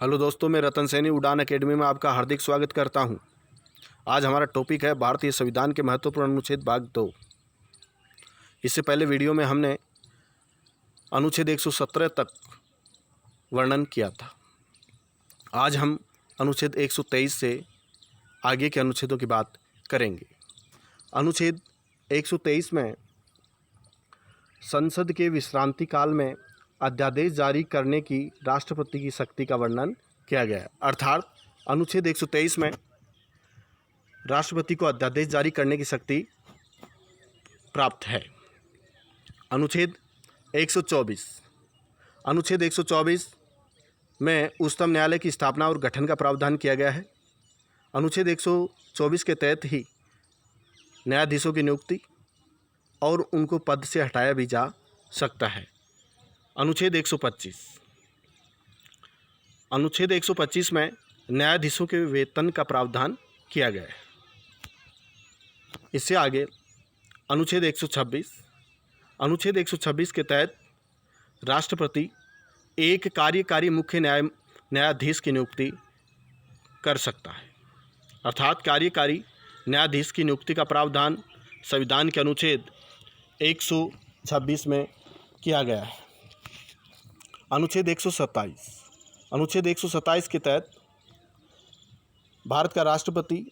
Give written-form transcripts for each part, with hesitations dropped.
Hello दोस्तों, मैं रतन सैनी उड़ान एकेडमी में आपका हार्दिक स्वागत करता हूं। आज हमारा टॉपिक है भारतीय संविधान के महत्वपूर्ण अनुच्छेद भाग 2। इससे पहले वीडियो में हमने अनुच्छेद 117 तक वर्णन किया था। आज हम अनुच्छेद 123 से आगे के अनुच्छेदों की बात करेंगे। अनुच्छेद 123 में संसद के विश्रांति काल में अध्यादेश जारी करने की राष्ट्रपति की शक्ति का वर्णन किया गया है। अर्थात अनुच्छेद 123 में राष्ट्रपति को अध्यादेश जारी करने की शक्ति प्राप्त है। अनुच्छेद 124 में उच्चतम न्यायालय की स्थापना और गठन का प्रावधान किया गया है। अनुच्छेद 124 के तहत ही न्यायाधीशों की नियुक्ति और उनको पद से हटाया भी जा सकता है। अनुच्छेद 125 में न्यायाधीशों के वेतन का प्रावधान किया गया है। इससे आगे अनुच्छेद 126 के तहत राष्ट्रपति एक कार्यकारी मुख्य न्यायाधीश की नियुक्ति कर सकता है। अर्थात कार्यकारी न्यायाधीश की नियुक्ति का प्रावधान संविधान के अनुच्छेद 126 में किया गया है। अनुच्छेद 127 के तहत भारत का राष्ट्रपति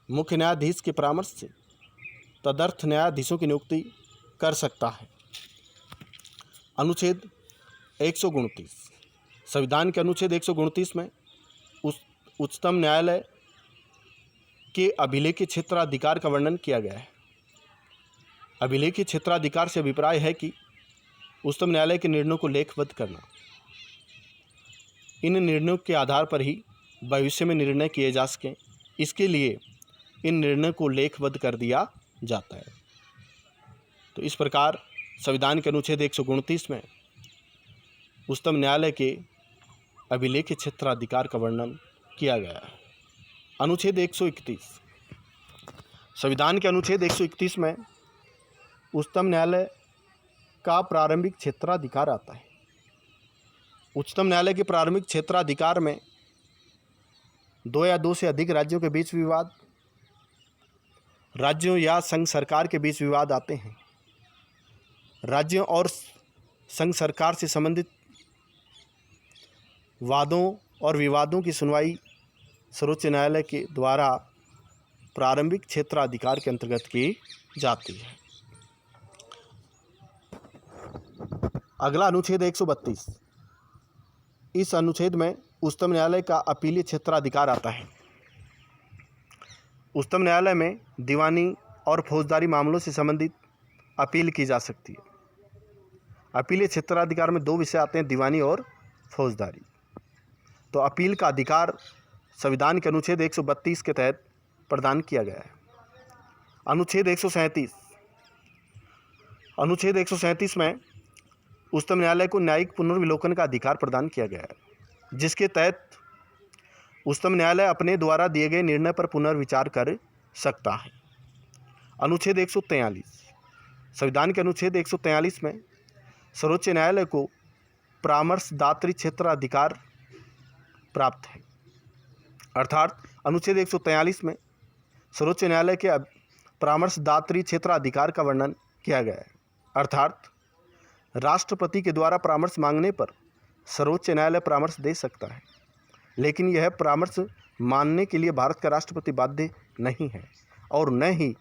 मुख्य न्यायाधीश के परामर्श से तदर्थ न्यायाधीशों की नियुक्ति कर सकता है। अनुच्छेद 129 संविधान के अनुच्छेद 129 में उच्चतम न्यायालय के अभिलेखीय क्षेत्राधिकार का वर्णन किया गया है। अभिलेखीय क्षेत्राधिकार से अभिप्राय है कि उच्चतम न्यायालय के निर्णयों को लेखबद्ध करना। इन निर्णयों के आधार पर ही भविष्य में निर्णय किए जा सकें, इसके लिए इन निर्णयों को लेखबद्ध कर दिया जाता है। तो इस प्रकार संविधान के अनुच्छेद 129 में उच्चतम न्यायालय के अभिलेखीय क्षेत्राधिकार का वर्णन किया गया है। अनुच्छेद 131 संविधान के अनुच्छेद 131 में उच्चतम न्यायालय का प्रारंभिक क्षेत्राधिकार आता है। उच्चतम न्यायालय के प्रारंभिक क्षेत्राधिकार में दो या दो से अधिक राज्यों के बीच विवाद, राज्यों या संघ सरकार के बीच विवाद आते हैं। राज्यों और संघ सरकार से संबंधित वादों और विवादों की सुनवाई सर्वोच्च न्यायालय के द्वारा प्रारंभिक क्षेत्राधिकार के अंतर्गत की जाती है। अगला अनुच्छेद 132। इस अनुच्छेद में उच्चतम न्यायालय का अपीलीय क्षेत्राधिकार आता है। उच्चतम न्यायालय में दीवानी और फौजदारी मामलों से संबंधित अपील की जा सकती है। अपीलीय क्षेत्राधिकार में दो विषय आते हैं, दीवानी और फौजदारी। तो अपील का अधिकार संविधान के अनुच्छेद 132 के तहत प्रदान किया गया है। अनुच्छेद 137 में उच्चतम न्यायालय को न्यायिक पुनर्विलोकन का अधिकार प्रदान किया गया है, जिसके तहत उच्चतम न्यायालय अपने द्वारा दिए गए निर्णय पर पुनर्विचार कर सकता है। अनुच्छेद 143 संविधान के अनुच्छेद 143 में सर्वोच्च न्यायालय को परामर्शदात्री क्षेत्राधिकार प्राप्त है। अर्थात अनुच्छेद 143 में सर्वोच्च न्यायालय के परामर्शदात्री क्षेत्राधिकार का वर्णन किया गया है। अर्थात राष्ट्रपति के द्वारा परामर्श मांगने पर सर्वोच्च न्यायालय परामर्श दे सकता है, लेकिन यह परामर्श मानने के लिए भारत का राष्ट्रपति बाध्य नहीं है और न ही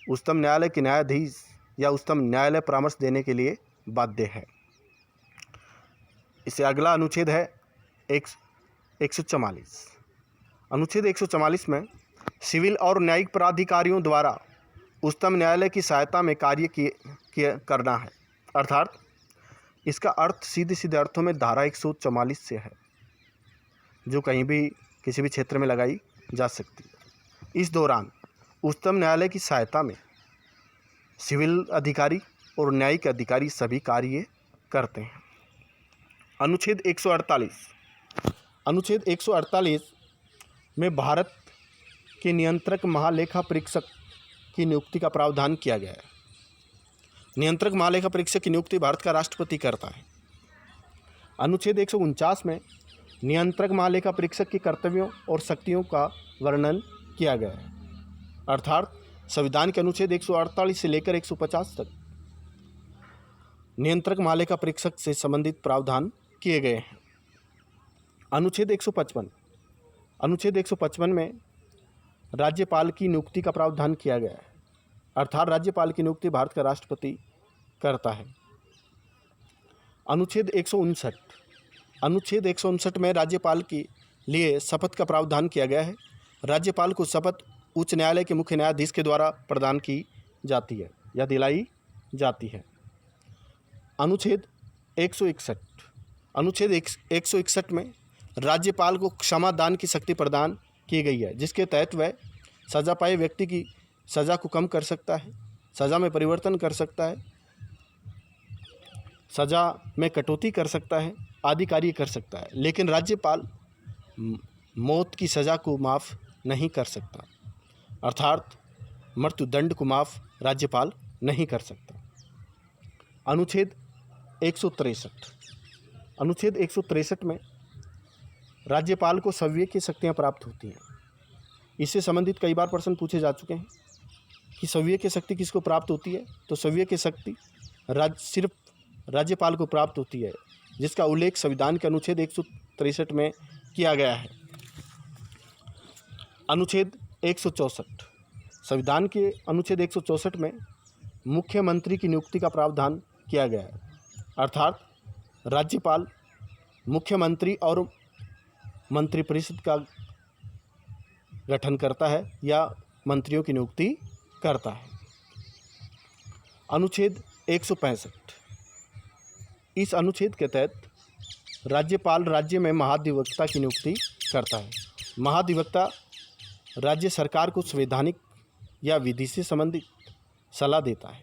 उच्चतम न्यायालय के न्यायाधीश या उच्चतम न्यायालय परामर्श देने के लिए बाध्य है। इससे अगला अनुच्छेद है 144। अनुच्छेद 144 में सिविल और न्यायिक प्राधिकारियों द्वारा उच्चतम न्यायालय की सहायता में कार्य करना है। अर्थात इसका अर्थ सीधे अर्थों में धारा 144 से है, जो कहीं भी किसी भी क्षेत्र में लगाई जा सकती है। इस दौरान उच्चतम न्यायालय की सहायता में सिविल अधिकारी और न्यायिक अधिकारी सभी कार्य करते हैं। अनुच्छेद 148 में भारत के नियंत्रक महालेखा परीक्षक की नियुक्ति का प्रावधान किया गया है। नियंत्रक महालेखा परीक्षक की नियुक्ति भारत का राष्ट्रपति करता है। अनुच्छेद 149 में नियंत्रक महालेखा परीक्षक के कर्तव्यों और शक्तियों का वर्णन किया गया है। अर्थात संविधान के अनुच्छेद 148 से लेकर 150 तक नियंत्रक महालेखा परीक्षक से संबंधित प्रावधान किए गए हैं। अनुच्छेद 155 में राज्यपाल की नियुक्ति का प्रावधान किया गया है। अर्थात राज्यपाल की नियुक्ति भारत का राष्ट्रपति करता है। अनुच्छेद 159 में राज्यपाल के लिए शपथ का प्रावधान किया गया है। राज्यपाल को शपथ उच्च न्यायालय के मुख्य न्यायाधीश के द्वारा प्रदान की जाती है या दिलाई जाती है। अनुच्छेद 161 में राज्यपाल को क्षमा दान की शक्ति प्रदान की गई है, जिसके तहत वह सजा पाए व्यक्ति की सज़ा को कम कर सकता है, सज़ा में परिवर्तन कर सकता है, सज़ा में कटौती कर सकता है, आदि कार्य कर सकता है। लेकिन राज्यपाल मौत की सज़ा को माफ़ नहीं कर सकता, अर्थात मृत्युदंड को माफ़ राज्यपाल नहीं कर सकता। अनुच्छेद 163 में राज्यपाल को सव्य की शक्तियाँ प्राप्त होती हैं। इससे संबंधित कई बार प्रश्न पूछे जा चुके हैं कि सव्य की शक्ति किसको प्राप्त होती है। तो सव्य की शक्ति सिर्फ राज्यपाल को प्राप्त होती है, जिसका उल्लेख संविधान के अनुच्छेद 163 में किया गया है। अनुच्छेद 164 संविधान के अनुच्छेद 164 में मुख्यमंत्री की नियुक्ति का प्रावधान किया गया है। अर्थात राज्यपाल मुख्यमंत्री और मंत्रिपरिषद का गठन करता है या मंत्रियों की नियुक्ति करता है। अनुच्छेद 165 इस अनुच्छेद के तहत राज्यपाल राज्य में महाधिवक्ता की नियुक्ति करता है। महाधिवक्ता राज्य सरकार को संवैधानिक या विधि से संबंधित सलाह देता है।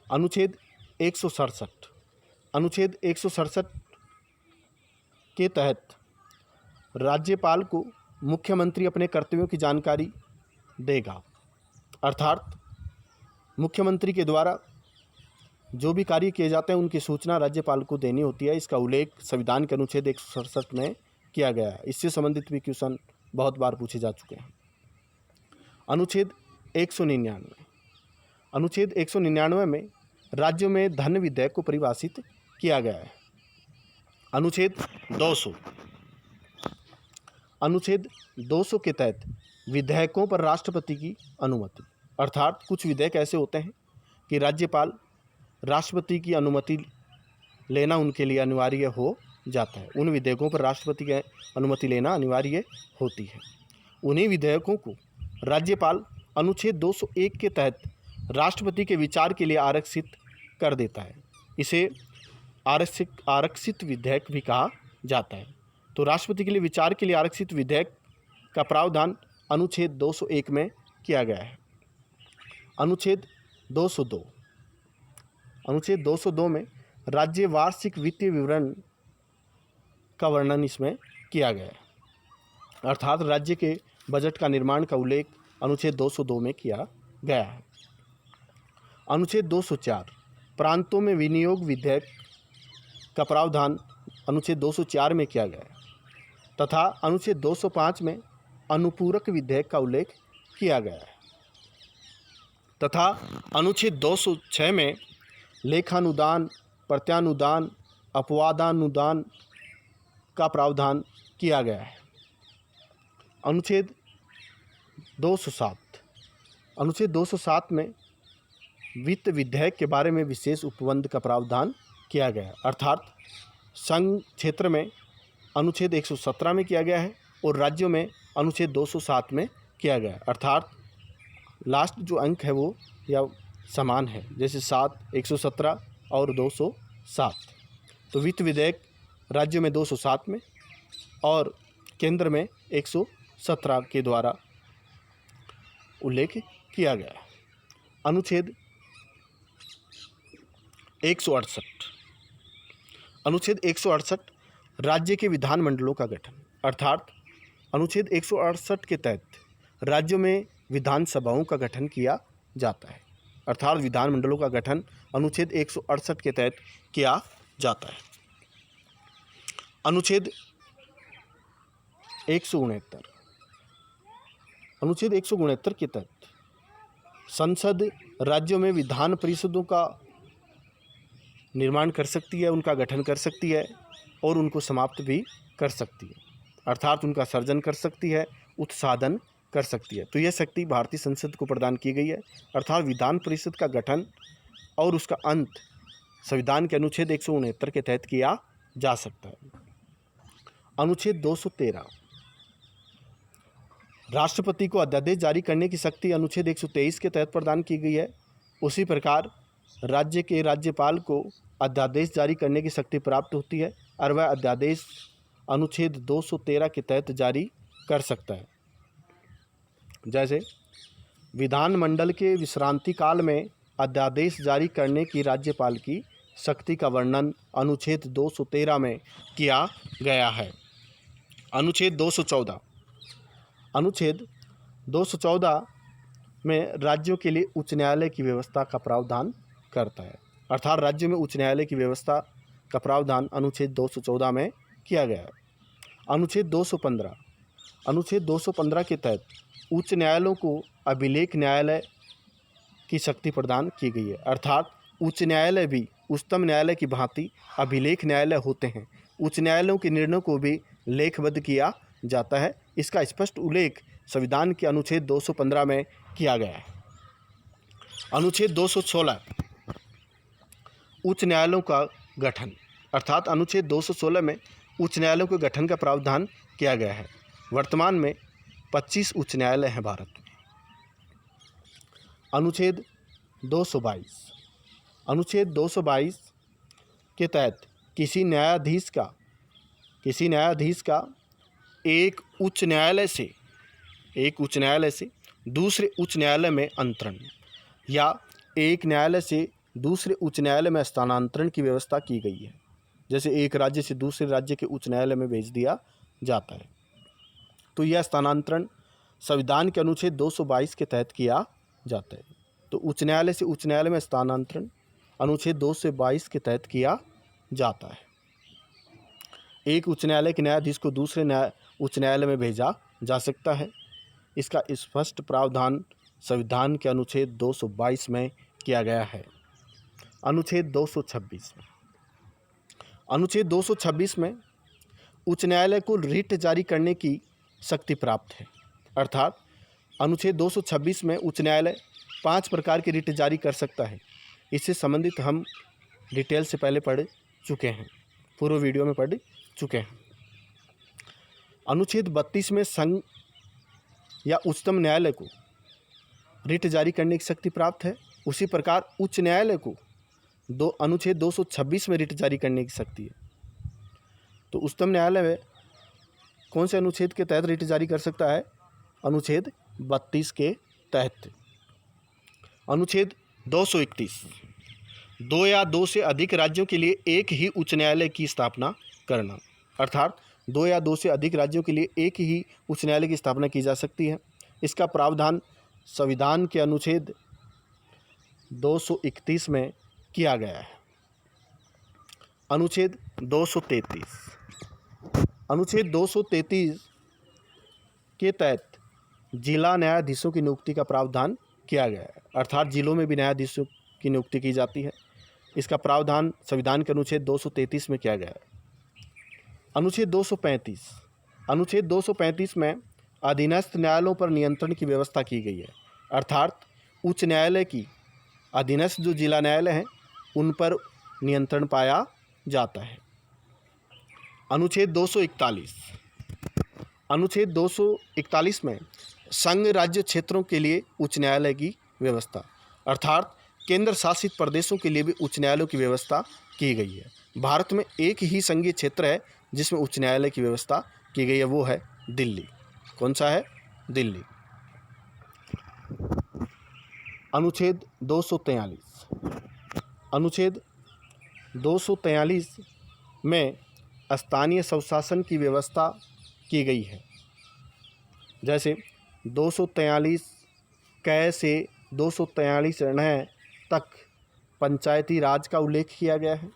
अनुच्छेद 167 के तहत राज्यपाल को मुख्यमंत्री अपने कर्तव्यों की जानकारी देगा। अर्थात मुख्यमंत्री के द्वारा जो भी कार्य किए जाते हैं उनकी सूचना राज्यपाल को देनी होती है। इसका उल्लेख संविधान के अनुच्छेद 167 में किया गया है। इससे संबंधित भी क्वेश्चन बहुत बार पूछे जा चुके हैं। अनुच्छेद 199 में राज्यों में धन विधेयक को परिभाषित किया गया है। अनुच्छेद 200 के तहत विधेयकों पर राष्ट्रपति की अनुमति। अर्थात कुछ विधेयक ऐसे होते हैं कि राज्यपाल राष्ट्रपति की अनुमति लेना उनके लिए अनिवार्य हो जाता है। उन विधेयकों पर राष्ट्रपति की अनुमति लेना अनिवार्य होती है। उन्हीं विधेयकों को राज्यपाल अनुच्छेद 201 के तहत राष्ट्रपति के विचार के लिए आरक्षित कर देता है। इसे आरक्षित विधेयक भी कहा जाता है। तो राष्ट्रपति के लिए विचार के लिए आरक्षित विधेयक का प्रावधान अनुच्छेद 201 में किया गया है। अनुच्छेद 202 में राज्य वार्षिक वित्तीय विवरण का वर्णन इसमें किया गया है। अर्थात राज्य के बजट का निर्माण का उल्लेख अनुच्छेद 202 में किया गया है। अनुच्छेद 204 प्रांतों में विनियोग विधेयक का प्रावधान अनुच्छेद 204 में किया गया है तथा अनुच्छेद 205 में अनुपूरक विधेयक का उल्लेख किया गया है तथा अनुच्छेद 206 में लेखानुदान, प्रत्यानुदान, अपवादानुदान का प्रावधान किया गया है। अनुच्छेद 207 में वित्त विधेयक के बारे में विशेष उपबंध का प्रावधान किया गया है। अर्थात संघ क्षेत्र में अनुच्छेद 117 में किया गया है और राज्यों में अनुच्छेद 207 में किया गया है। अर्थात लास्ट जो अंक है वो या समान है, जैसे 117 और 207। तो वित्त विधेयक राज्यों में 207 में और केंद्र में 117 के द्वारा उल्लेख किया गया है। अनुच्छेद 168 राज्य के विधानमंडलों का गठन। अर्थात अनुच्छेद 168 के तहत राज्यों में विधानसभाओं का गठन किया जाता है। अर्थात विधानमंडलों का गठन अनुच्छेद 168 के तहत किया जाता है। अनुच्छेद 169। अनुच्छेद 169 के तहत संसद राज्यों में विधान परिषदों का निर्माण कर सकती है, उनका गठन कर सकती है और उनको समाप्त भी कर सकती है, अर्थात उनका सर्जन कर सकती है, उत्साधन कर सकती है। तो यह शक्ति भारतीय संसद को प्रदान की गई है, अर्थात विधान परिषद का गठन और उसका अंत संविधान के अनुच्छेद 169 के तहत किया जा सकता है। अनुच्छेद 213 राष्ट्रपति को अध्यादेश जारी करने की शक्ति अनुच्छेद 123 के तहत प्रदान की गई है। उसी प्रकार राज्य के राज्यपाल को अध्यादेश जारी करने की शक्ति प्राप्त होती है और वह अध्यादेश अनुच्छेद 213 के तहत जारी कर सकता है। जैसे विधानमंडल के विश्रांति काल में अध्यादेश जारी करने की राज्यपाल की शक्ति का वर्णन अनुच्छेद 213 में किया गया है। अनुच्छेद 214 में राज्यों के लिए उच्च न्यायालय की व्यवस्था का प्रावधान करता है, अर्थात राज्य में उच्च न्यायालय की व्यवस्था का प्रावधान अनुच्छेद 214 में किया गया है। अनुच्छेद 215 के तहत उच्च न्यायालयों को अभिलेख न्यायालय की शक्ति प्रदान की गई है, अर्थात उच्च न्यायालय भी उच्चतम न्यायालय की भांति अभिलेख न्यायालय होते हैं। उच्च न्यायालयों के निर्णयों को भी लेखबद्ध किया जाता है। इसका स्पष्ट उल्लेख संविधान के अनुच्छेद 215 में किया गया है। अनुच्छेद 216 उच्च न्यायालयों का गठन, अर्थात अनुच्छेद 216 में उच्च न्यायालयों के गठन का प्रावधान किया गया है। वर्तमान में 25 उच्च न्यायालय हैं भारत में। अनुच्छेद 222 के तहत किसी न्यायाधीश का एक उच्च न्यायालय से दूसरे उच्च न्यायालय में अंतरण या एक न्यायालय से दूसरे उच्च न्यायालय में स्थानांतरण की व्यवस्था की गई है। जैसे एक राज्य से दूसरे राज्य के उच्च न्यायालय में भेज दिया जाता है, तो यह स्थानांतरण संविधान के अनुच्छेद 222 के तहत किया जाता है। तो उच्च न्यायालय से उच्च न्यायालय में स्थानांतरण अनुच्छेद 222 के तहत किया जाता है। एक उच्च न्यायालय के न्यायाधीश को दूसरे उच्च न्यायालय में भेजा जा सकता है। इसका स्पष्ट प्रावधान संविधान के अनुच्छेद 222 में किया गया है। अनुच्छेद 226 में उच्च न्यायालय को रिट जारी करने की शक्ति प्राप्त है, अर्थात अनुच्छेद 226 में उच्च न्यायालय 5 प्रकार की रिट जारी कर सकता है। इससे संबंधित हम डिटेल से पहले पढ़ चुके हैं, पूर्व वीडियो में पढ़ चुके हैं। अनुच्छेद 32 में संघ या उच्चतम न्यायालय को रिट जारी करने की शक्ति प्राप्त है। उसी प्रकार उच्च न्यायालय को अनुच्छेद 226 में रिट जारी करने की शक्ति है। तो उच्चतम न्यायालय में कौन से अनुच्छेद के तहत रिट जारी कर सकता है? अनुच्छेद 32 के तहत। अनुच्छेद 231 दो या दो से अधिक राज्यों के लिए एक ही उच्च न्यायालय की स्थापना करना, अर्थात 2 या 2 से अधिक राज्यों के लिए एक ही उच्च न्यायालय की स्थापना की जा सकती है। इसका प्रावधान संविधान के अनुच्छेद 231 में किया गया है। अनुच्छेद 233 के तहत जिला न्यायाधीशों की नियुक्ति का प्रावधान किया गया है, अर्थात जिलों में भी न्यायाधीशों की नियुक्ति की जाती है। इसका प्रावधान संविधान के अनुच्छेद 233 में किया गया है। अनुच्छेद 235 में अधीनस्थ न्यायालयों पर नियंत्रण की व्यवस्था की गई है, अर्थात उच्च न्यायालय की अधीनस्थ जो जिला न्यायालय हैं उन पर नियंत्रण पाया जाता है। अनुच्छेद 241 में संघ राज्य क्षेत्रों के लिए उच्च न्यायालय की व्यवस्था, अर्थात केंद्र शासित प्रदेशों के लिए भी उच्च न्यायालयों की व्यवस्था की गई है। भारत में एक ही संघीय क्षेत्र है जिसमें उच्च न्यायालय की व्यवस्था की गई है, वो है दिल्ली। कौन सा है? दिल्ली। अनुच्छेद 243 में स्थानीय स्वशासन की व्यवस्था की गई है। जैसे 243 कै से 243 तक पंचायती राज का उल्लेख किया गया है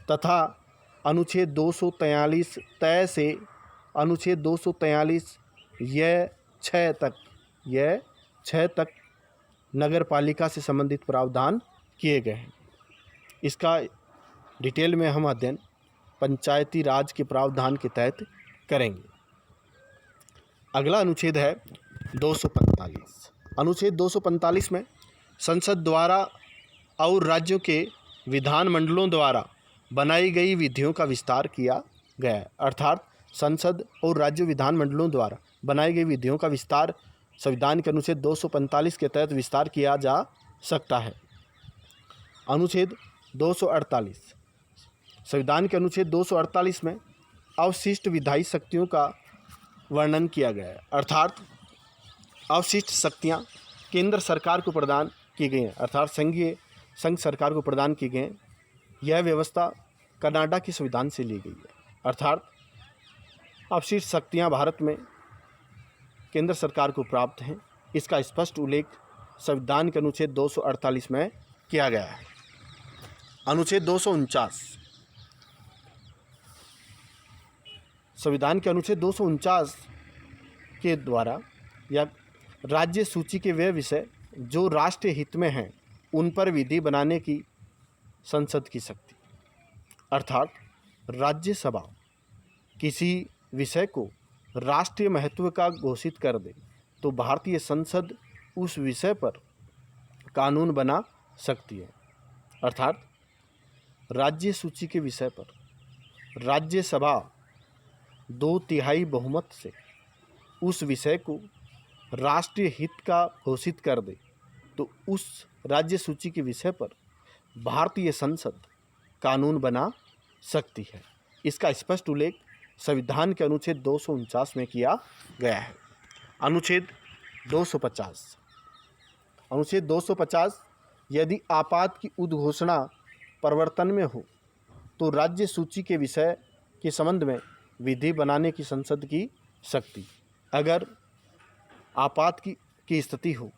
तथा अनुच्छेद 243 तय से अनुच्छेद 243 यह 6 तक नगर पालिका से संबंधित प्रावधान किए गए हैं। इसका डिटेल में हम अध्ययन पंचायती राज के प्रावधान के तहत करेंगे। अगला अनुच्छेद है 245। अनुच्छेद 245 में संसद द्वारा और राज्यों के विधानमंडलों द्वारा बनाई गई विधियों का विस्तार किया गया है। अर्थात संसद और राज्य विधानमंडलों द्वारा बनाई गई विधियों का विस्तार संविधान के अनुच्छेद 245 के तहत विस्तार किया जा सकता है। अनुच्छेद 248 संविधान के अनुच्छेद 248 में अवशिष्ट विधायी शक्तियों का वर्णन किया गया है। अर्थात अवशिष्ट शक्तियाँ केंद्र सरकार को प्रदान की गई हैं, अर्थात संघ सरकार को प्रदान की गई हैं। यह व्यवस्था कनाडा के संविधान से ली गई है। अर्थात अवशिष्ट शक्तियाँ भारत में केंद्र सरकार को प्राप्त हैं। इसका स्पष्ट उल्लेख संविधान के अनुच्छेद 248 में किया गया है। अनुच्छेद 249 संविधान के अनुच्छेद 249 के द्वारा या राज्य सूची के वे विषय जो राष्ट्रीय हित में हैं उन पर विधि बनाने की संसद की शक्ति। अर्थात राज्यसभा किसी विषय को राष्ट्रीय महत्व का घोषित कर दे तो भारतीय संसद उस विषय पर कानून बना सकती है। अर्थात राज्य सूची के विषय पर राज्यसभा 2/3 बहुमत से उस विषय को राष्ट्रीय हित का घोषित कर दे तो उस राज्य सूची के विषय पर भारतीय संसद कानून बना सकती है। इसका स्पष्ट उल्लेख संविधान के अनुच्छेद 249 में किया गया है। अनुच्छेद 250 यदि आपात की उद्घोषणा प्रवर्तन में हो तो राज्य सूची के विषय के संबंध में विधि बनाने की संसद की शक्ति। अगर आपात की स्थिति हो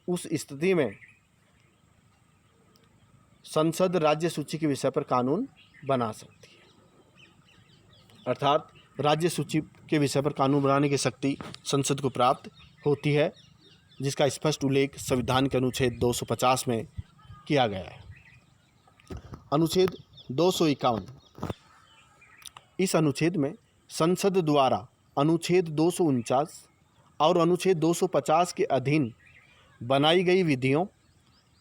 उस स्थिति में संसद राज्य सूची के विषय पर कानून बना सकती है। अर्थात राज्य सूची के विषय पर कानून बनाने की शक्ति संसद को प्राप्त होती है, जिसका स्पष्ट उल्लेख संविधान के अनुच्छेद 250 में किया गया है। अनुच्छेद 251 इस अनुच्छेद में संसद द्वारा अनुच्छेद 249 और अनुच्छेद 250 के अधीन बनाई गई विधियों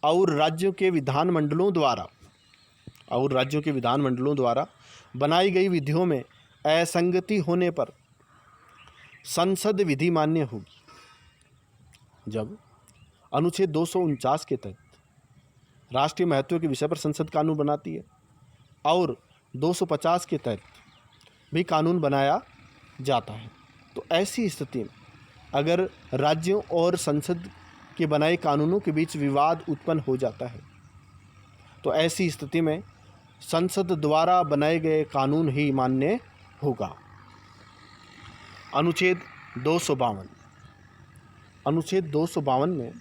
और राज्यों के विधानमंडलों द्वारा बनाई गई विधियों में असंगति होने पर संसद विधि मान्य होगी। जब अनुच्छेद 249 के तहत राष्ट्रीय महत्व के विषय पर संसद कानून बनाती है और 250 के तहत भी कानून बनाया जाता है, तो ऐसी स्थिति में अगर राज्यों और संसद के बनाए कानूनों के बीच विवाद उत्पन्न हो जाता है तो ऐसी स्थिति में संसद द्वारा बनाए गए कानून ही मान्य होगा। अनुच्छेद 252 में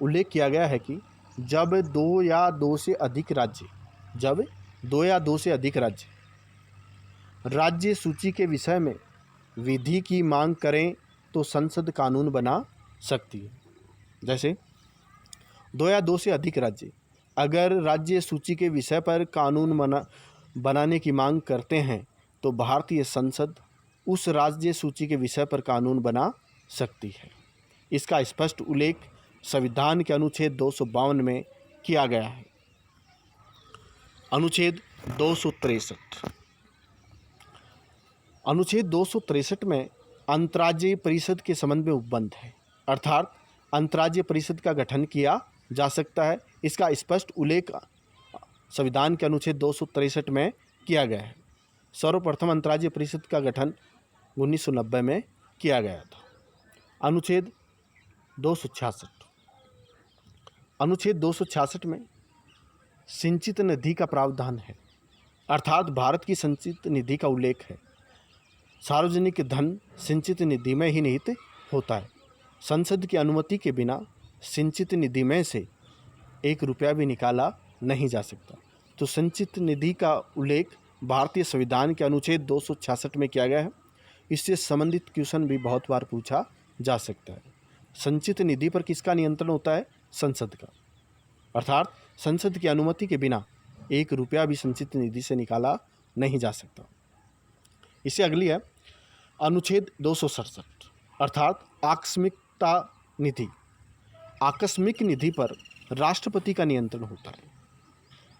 उल्लेख किया गया है कि जब दो या दो से अधिक राज्य राज्य सूची के विषय में विधि की मांग करें तो संसद कानून बना सकती है। जैसे 2 या 2 से अधिक राज्य अगर राज्य सूची के विषय पर कानून बनाने की मांग करते हैं तो भारतीय संसद उस राज्य सूची के विषय पर कानून बना सकती है। इसका स्पष्ट उल्लेख संविधान के अनुच्छेद 252 में किया गया है। अनुच्छेद 263 में अंतर्राज्यीय परिषद के संबंध में उपबंध है, अर्थात अंतर्राज्यीय परिषद का गठन किया जा सकता है। इसका स्पष्ट उल्लेख संविधान के अनुच्छेद 263 में किया गया है। सर्वप्रथम अंतर्राज्यीय परिषद का गठन 1990 में किया गया था। अनुच्छेद 266 में संचित निधि का प्रावधान है, अर्थात भारत की संचित निधि का उल्लेख है। सार्वजनिक धन संचित निधि में ही निहित होता है। संसद की अनुमति के बिना संचित निधि में से 1 रुपया भी निकाला नहीं जा सकता। तो संचित निधि का उल्लेख भारतीय संविधान के अनुच्छेद 266 में किया गया है। इससे संबंधित क्वेश्चन भी बहुत बार पूछा जा सकता है। संचित निधि पर किसका नियंत्रण होता है? संसद का। अर्थात संसद की अनुमति के बिना 1 रुपया भी संचित निधि से निकाला नहीं जा सकता। इससे अगली है अनुच्छेद 267 अर्थात आकस्मिकता निधि। आकस्मिक निधि पर राष्ट्रपति का नियंत्रण होता है।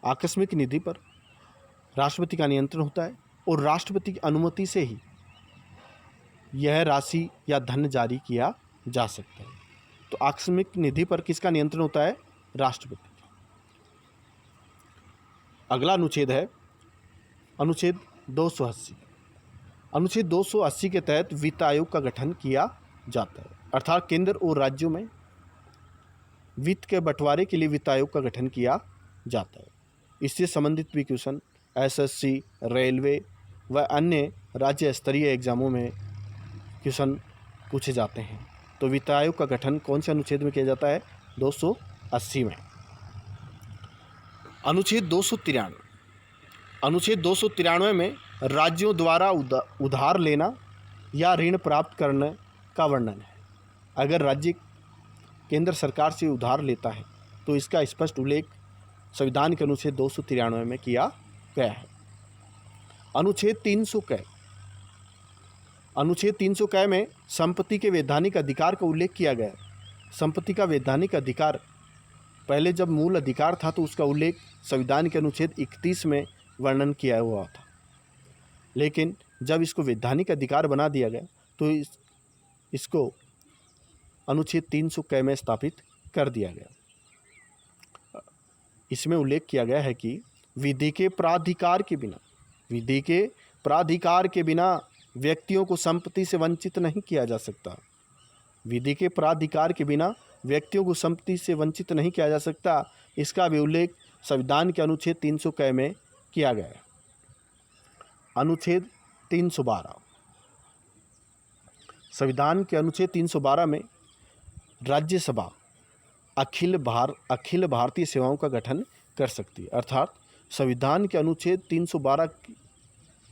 आकस्मिक निधि पर राष्ट्रपति का नियंत्रण होता है और राष्ट्रपति की अनुमति से ही यह राशि या धन जारी किया जा सकता है। तो आकस्मिक निधि पर किसका नियंत्रण होता है? राष्ट्रपति का। अगला अनुच्छेद है अनुच्छेद 280। अनुच्छेद 280 के तहत वित्त आयोग का गठन किया जाता है। अर्थात केंद्र और राज्यों में वित्त के बंटवारे के लिए वित्त आयोग का गठन किया जाता है। इससे संबंधित भी क्वेश्चन एसएससी, रेलवे व अन्य राज्य स्तरीय एग्जामों में क्वेश्चन पूछे जाते हैं। तो वित्त आयोग का गठन कौन से अनुच्छेद में किया जाता है? 280 में। अनुच्छेद 293। अनुच्छेद 293 में राज्यों द्वारा उधार लेना या ऋण प्राप्त करने का वर्णन है। अगर राज्य केंद्र सरकार से उधार लेता है तो इसका स्पष्ट उल्लेख संविधान के अनुच्छेद 293 में किया गया है। अनुच्छेद 300 क। अनुच्छेद 300 क में संपत्ति के वैधानिक अधिकार का उल्लेख किया गया है। संपत्ति का वैधानिक अधिकार पहले जब मूल अधिकार था तो उसका उल्लेख संविधान के अनुच्छेद 31 में वर्णन किया हुआ था, लेकिन जब इसको वैधानिक अधिकार बना दिया गया तो इसको अनुच्छेद 300 क में स्थापित कर दिया गया। इसमें उल्लेख किया गया है कि विधि के प्राधिकार के बिना व्यक्तियों को संपत्ति से वंचित नहीं किया जा सकता। विधि के प्राधिकार के बिना व्यक्तियों को संपत्ति से वंचित नहीं किया जा सकता। इसका भी उल्लेख संविधान के अनुच्छेद 300 क में किया गया है। अनुच्छेद 312। संविधान के अनुच्छेद 312 में राज्यसभा अखिल भारतीय सेवाओं का गठन कर सकती है। अर्थात संविधान के अनुच्छेद 312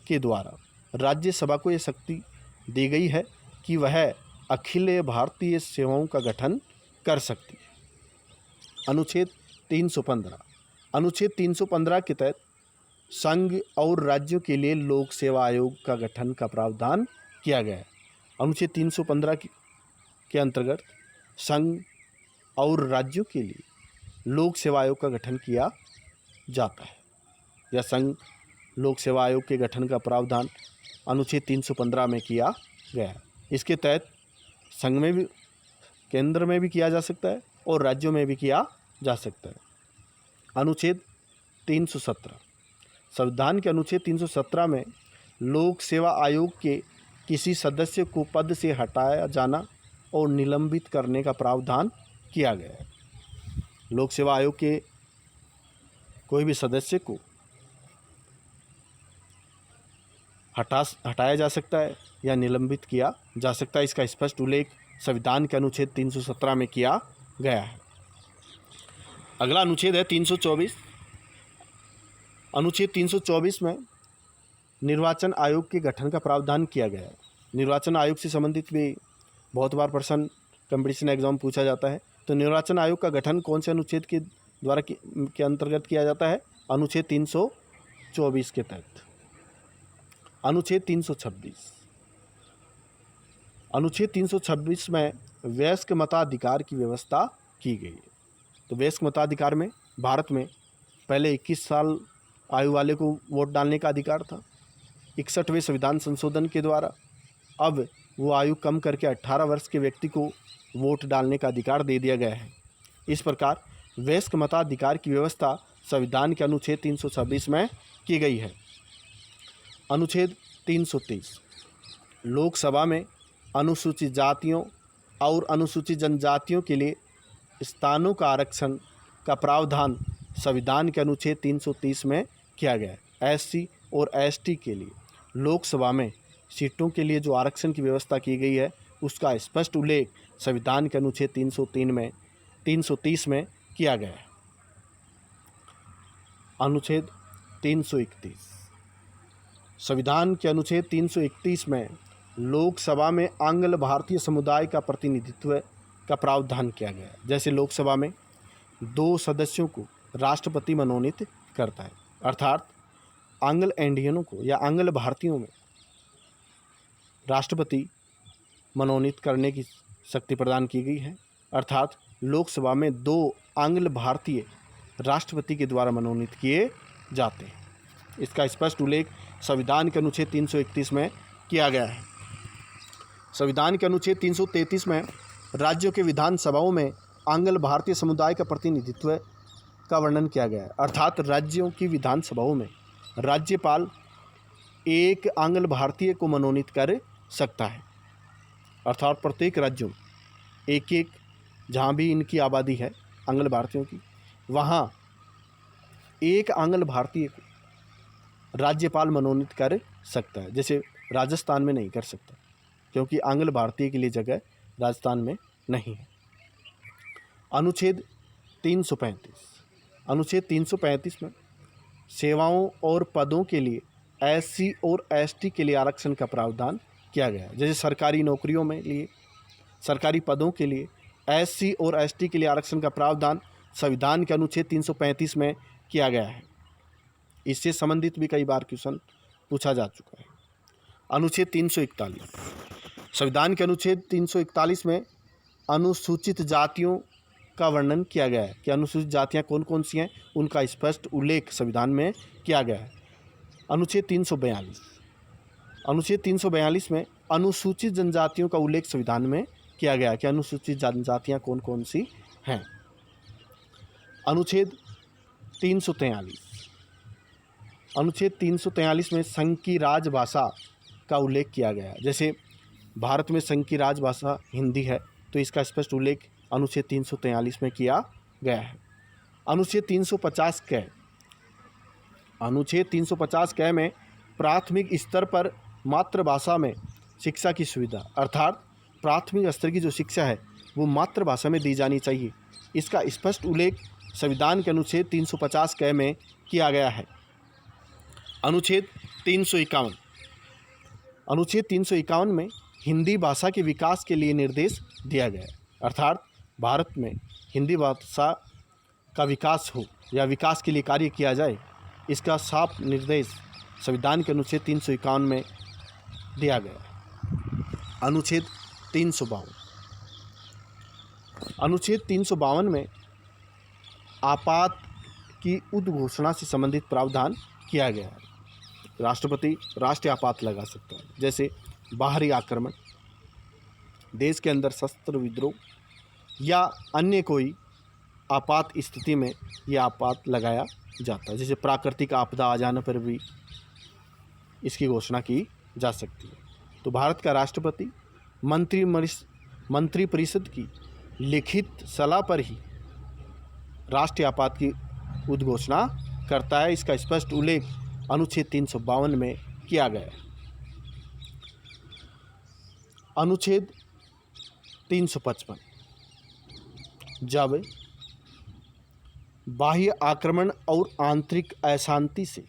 के द्वारा राज्यसभा को यह शक्ति दी गई है कि वह अखिल भारतीय सेवाओं का गठन कर सकती है। अनुच्छेद 315। अनुच्छेद 315 के तहत संघ और राज्यों के लिए लोक सेवा आयोग का गठन का प्रावधान किया गया है। अनुच्छेद 315 के अंतर्गत संघ और राज्यों के लिए लोक सेवा आयोग का गठन किया जाता है। यह संघ लोक सेवा आयोग के गठन का प्रावधान अनुच्छेद 315 में किया गया है। इसके तहत संघ में भी, केंद्र में भी किया जा सकता है और राज्यों में भी किया जा सकता है। अनुच्छेद 317। संविधान के अनुच्छेद 317 में लोक सेवा आयोग के किसी सदस्य को पद से हटाया जाना और निलंबित करने का प्रावधान किया गया है। लोक सेवा आयोग के कोई भी सदस्य को हटाया जा सकता है या निलंबित किया जा सकता है। इसका स्पष्ट उल्लेख संविधान के अनुच्छेद 317 में किया गया है। अगला अनुच्छेद है 324। अनुच्छेद 324 में निर्वाचन आयोग के गठन का प्रावधान किया गया है। निर्वाचन आयोग से संबंधित भी बहुत बार प्रश्न कंपटीशन एग्जाम पूछा जाता है। तो निर्वाचन आयोग का गठन कौन से अनुच्छेद के द्वारा के अंतर्गत किया जाता है? अनुच्छेद 324 के तहत। अनुच्छेद 326। अनुच्छेद 326 में वयस्क मताधिकार की व्यवस्था की गई है। तो वयस्क मताधिकार में भारत में पहले 21 साल आयु वाले को वोट डालने का अधिकार था। 61वें संविधान संशोधन के द्वारा अब वो आयु कम करके 18 वर्ष के व्यक्ति को वोट डालने का अधिकार दे दिया गया है। इस प्रकार वयस्क मताधिकार की व्यवस्था संविधान के अनुच्छेद 326 में की गई है। अनुच्छेद 330। लोकसभा में अनुसूचित जातियों और अनुसूचित जनजातियों के लिए स्थानों का आरक्षण का प्रावधान संविधान के अनुच्छेद 330 में किया गया है। एससी और एसटी के लिए लोकसभा में सीटों के लिए जो आरक्षण की व्यवस्था की गई है उसका स्पष्ट उल्लेख संविधान के अनुच्छेद 330 में किया गया है। अनुच्छेद 331। संविधान के अनुच्छेद 331 में लोकसभा में आंग्ल भारतीय समुदाय का प्रतिनिधित्व का प्रावधान किया गया है। जैसे लोकसभा में 2 सदस्यों को राष्ट्रपति मनोनीत करता है, अर्थात आंग्ल इंडियनों को या आंग्ल भारतीयों में राष्ट्रपति मनोनीत करने की शक्ति प्रदान की गई है, अर्थात लोकसभा में 2 आंग्ल भारतीय राष्ट्रपति के द्वारा मनोनीत किए जाते हैं। इसका स्पष्ट उल्लेख संविधान के अनुच्छेद 331 में किया गया है। संविधान के अनुच्छेद 333 में राज्यों के विधानसभाओं में आंग्ल भारतीय समुदाय का प्रतिनिधित्व का वर्णन किया गया है, अर्थात राज्यों की विधानसभाओं में राज्यपाल एक आंग्ल भारतीय को मनोनीत कर सकता है, अर्थात प्रत्येक राज्यों में एक जहाँ भी इनकी आबादी है आंग्ल भारतीयों की, वहाँ एक आंग्ल भारतीय को राज्यपाल मनोनीत कर सकता है। जैसे राजस्थान में नहीं कर सकता, क्योंकि आंग्ल भारतीय के लिए जगह राजस्थान में नहीं है। अनुच्छेद 335। अनुच्छेद 335 में सेवाओं और पदों के लिए SC और ST के लिए आरक्षण का प्रावधान किया गया है। जैसे सरकारी नौकरियों में लिए सरकारी पदों के लिए SC और ST के लिए आरक्षण का प्रावधान संविधान के अनुच्छेद 335 में किया गया है। इससे संबंधित भी कई बार क्वेश्चन पूछा जा चुका है। अनुच्छेद 341। संविधान के अनुच्छेद 341 में अनुसूचित जातियों का वर्णन किया गया है कि अनुसूचित जातियां कौन कौन सी हैं, उनका स्पष्ट उल्लेख संविधान में किया गया है। अनुच्छेद 342। अनुच्छेद 342 में अनुसूचित जनजातियों का उल्लेख संविधान में किया गया है कि अनुसूचित जनजातियां कौन कौन सी हैं। अनुच्छेद 343। अनुच्छेद 343 में संघ की राजभाषा का उल्लेख किया गया है। जैसे भारत में संघ की राजभाषा हिंदी है, तो इसका स्पष्ट उल्लेख अनुच्छेद 343 में किया गया है। अनुच्छेद 350 क। अनुच्छेद 350 क में प्राथमिक स्तर पर मातृभाषा में शिक्षा की सुविधा, अर्थात प्राथमिक स्तर की जो शिक्षा है वो मातृभाषा में दी जानी चाहिए, इसका स्पष्ट उल्लेख संविधान के अनुच्छेद 350 क में किया गया है। अनुच्छेद 351। अनुच्छेद 351 में हिंदी भाषा के विकास के लिए निर्देश दिया गया है, अर्थात भारत में हिंदी भाषा का विकास हो या विकास के लिए कार्य किया जाए, इसका साफ निर्देश संविधान के अनुच्छेद 351 में दिया गया है। अनुच्छेद 352। अनुच्छेद 352 में आपात की उद्घोषणा से संबंधित प्रावधान किया गया है। राष्ट्रपति राष्ट्रीय आपात लगा सकता है, जैसे बाहरी आक्रमण, देश के अंदर शस्त्र विद्रोह या अन्य कोई आपात स्थिति में यह आपात लगाया जाता है। जैसे प्राकृतिक आपदा आ जाने पर भी इसकी घोषणा की जा सकती है। तो भारत का राष्ट्रपति मंत्रिपरिषद की लिखित सलाह पर ही राष्ट्रीय आपात की उद्घोषणा करता है। इसका स्पष्ट उल्लेख अनुच्छेद 352 में किया गया है। अनुच्छेद 355। जब बाह्य आक्रमण और आंतरिक अशांति से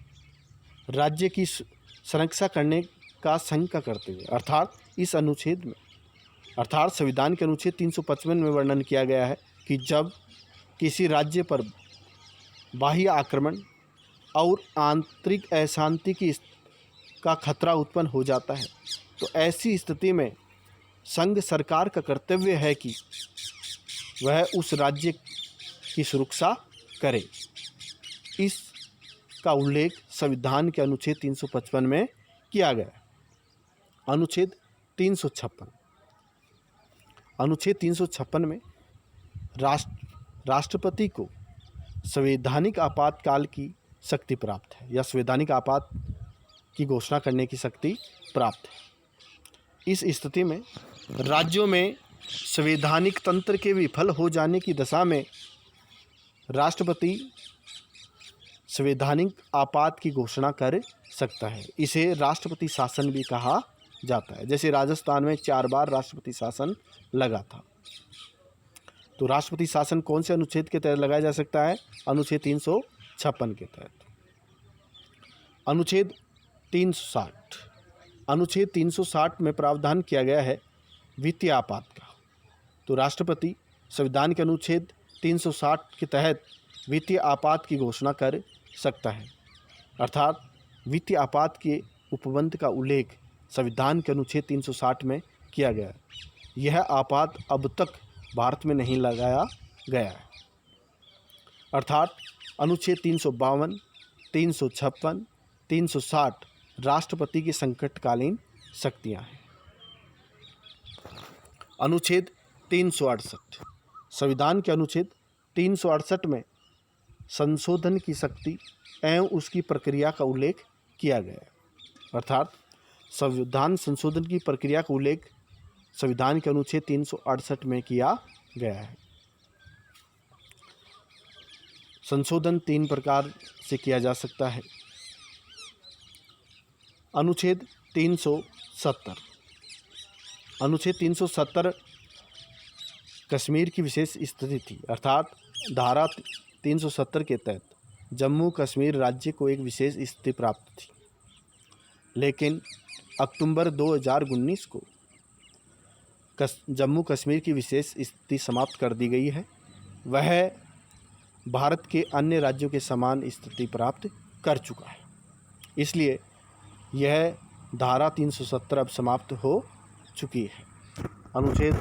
राज्य की सुरक्षा करने का संघ का करते हुए, अर्थात इस अनुच्छेद में अर्थात संविधान के अनुच्छेद 355 में वर्णन किया गया है कि जब किसी राज्य पर बाह्य आक्रमण और आंतरिक अशांति का खतरा उत्पन्न हो जाता है, तो ऐसी स्थिति में संघ सरकार का कर्तव्य है कि वह उस राज्य की सुरक्षा करे। इसका उल्लेख संविधान के अनुच्छेद 355 में किया गया है। अनुच्छेद 356। अनुच्छेद 356 में राष्ट्रपति को संवैधानिक आपातकाल की शक्ति प्राप्त है या संवैधानिक आपात की घोषणा करने की शक्ति प्राप्त है। इस स्थिति में राज्यों में संवैधानिक तंत्र के विफल हो जाने की दशा में राष्ट्रपति संवैधानिक आपात की घोषणा कर सकता है। इसे राष्ट्रपति शासन भी कहा जाता है। जैसे राजस्थान में 4 बार राष्ट्रपति शासन लगा था। तो राष्ट्रपति शासन कौन से अनुच्छेद के तहत लगाया जा सकता है? अनुच्छेद 356 के तहत। अनुच्छेद 360, अनुच्छेद 360 में प्रावधान किया गया है वित्तीय आपात का। तो राष्ट्रपति संविधान के अनुच्छेद 360 के तहत वित्तीय आपात की घोषणा कर सकता है, अर्थात वित्तीय आपात के उपबंध का उल्लेख संविधान के अनुच्छेद 360 में किया गया है। यह आपात अब तक भारत में नहीं लगाया गया है, अर्थात अनुच्छेद 352, 356, 360 राष्ट्रपति की संकटकालीन शक्तियाँ हैं। अनुच्छेद 368, संविधान के अनुच्छेद 368 में संशोधन की शक्ति एवं उसकी प्रक्रिया का उल्लेख किया गया है, अर्थात संविधान संशोधन की प्रक्रिया का उल्लेख संविधान के अनुच्छेद 368 में किया गया है। संशोधन 3 प्रकार से किया जा सकता है। अनुच्छेद 370, अनुच्छेद 370 कश्मीर की विशेष स्थिति थी, अर्थात धारा 370 के तहत जम्मू कश्मीर राज्य को एक विशेष स्थिति प्राप्त थी, लेकिन अक्टूबर 2019 को जम्मू कश्मीर की विशेष स्थिति समाप्त कर दी गई है। वह भारत के अन्य राज्यों के समान स्थिति प्राप्त कर चुका है, इसलिए यह धारा 370 अब समाप्त हो चुकी है। अनुच्छेद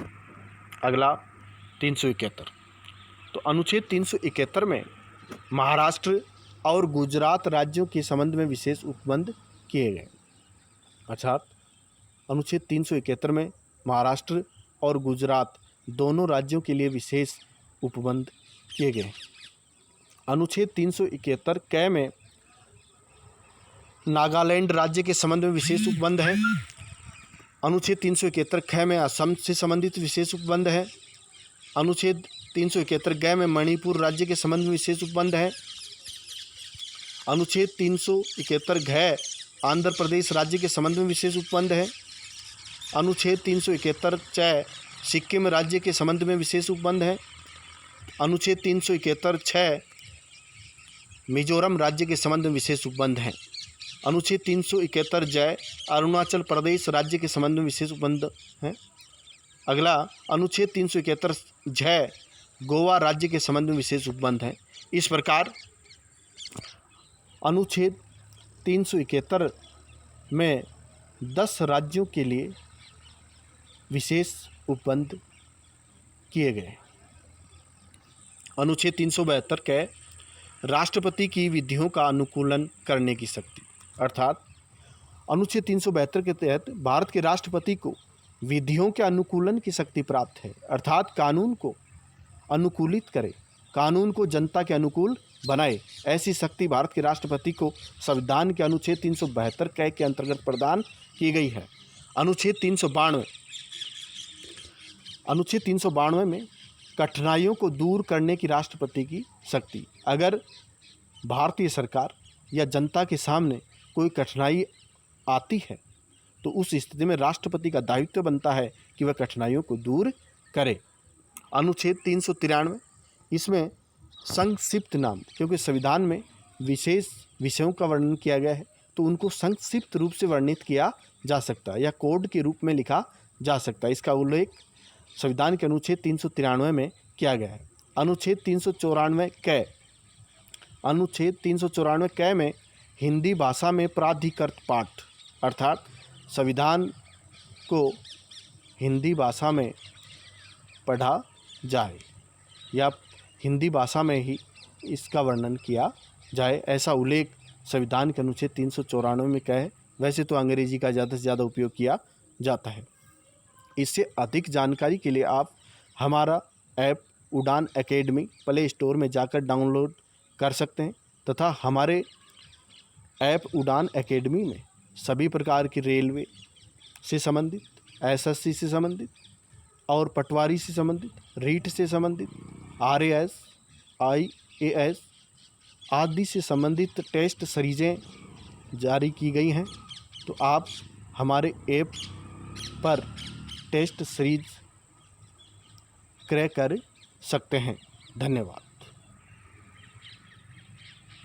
अगला 371, तो अनुच्छेद 371 में महाराष्ट्र और गुजरात राज्यों के संबंध में विशेष उपबंध किए गए, अर्थात अनुच्छेद 371 में महाराष्ट्र और गुजरात दोनों राज्यों के लिए विशेष उपबंध किए गए। अनुच्छेद 371 क में नागालैंड राज्य के संबंध में विशेष उपबंध है। अनुच्छेद 371 ख में असम से संबंधित विशेष उपबंध है। अनुच्छेद 371 ग में मणिपुर राज्य के संबंध में विशेष उपबंध है। अनुच्छेद 371 घ आंध्र प्रदेश राज्य के संबंध में विशेष उपबंध है। अनुच्छेद 371 च सिक्किम राज्य के संबंध में विशेष उपबंध है। अनुच्छेद 371 छ मिजोरम राज्य के संबंध में विशेष उपबंध है। अनुच्छेद 371 जय अरुणाचल प्रदेश राज्य के संबंध में विशेष उपबंध है। अगला अनुच्छेद 371 झ गोवा राज्य के संबंध में विशेष उपबंध है। इस प्रकार अनुच्छेद 371 में 10 राज्यों के लिए विशेष उपबंध किए गए। अनुच्छेद 372 के राष्ट्रपति की विधियों का अनुकूलन करने की शक्ति, अर्थात अनुच्छेद 372 के तहत भारत के राष्ट्रपति को विधियों के अनुकूलन की शक्ति प्राप्त है, अर्थात कानून को अनुकूलित करे, कानून को जनता के अनुकूल बनाए, ऐसी शक्ति भारत के राष्ट्रपति को संविधान के अनुच्छेद 372 क के अंतर्गत प्रदान की गई है। अनुच्छेद 392 में कठिनाइयों को दूर करने की राष्ट्रपति की शक्ति। अगर भारतीय सरकार या जनता के सामने कोई कठिनाई आती है तो उस स्थिति में राष्ट्रपति का दायित्व बनता है कि वह कठिनाइयों को दूर करे। अनुच्छेद 393 इसमें संक्षिप्त नाम, क्योंकि संविधान में विशेष विषयों का वर्णन किया गया है तो उनको संक्षिप्त रूप से वर्णित किया जा सकता है या कोड के रूप में लिखा जा सकता है। इसका उल्लेख संविधान के अनुच्छेद 393 में किया गया है। अनुच्छेद 394 क, अनुच्छेद 394 क में हिंदी भाषा में प्राधिकृत पाठ, अर्थात संविधान को हिंदी भाषा में पढ़ा जाए या हिंदी भाषा में ही इसका वर्णन किया जाए, ऐसा उल्लेख संविधान के अनुच्छेद 394 में क्या है। वैसे तो अंग्रेजी का ज़्यादा से ज़्यादा उपयोग किया जाता है। इससे अधिक जानकारी के लिए आप हमारा ऐप उड़ान एकेडमी प्ले स्टोर में जाकर डाउनलोड कर सकते हैं तथा हमारे ऐप उड़ान एकेडमी में सभी प्रकार की रेलवे से संबंधित, एसएससी से संबंधित और पटवारी से संबंधित, रीट से संबंधित, आरएएस, आईएएस आदि से संबंधित टेस्ट सीरीज़ें जारी की गई हैं। तो आप हमारे ऐप पर टेस्ट सीरीज क्रय कर सकते हैं। धन्यवाद।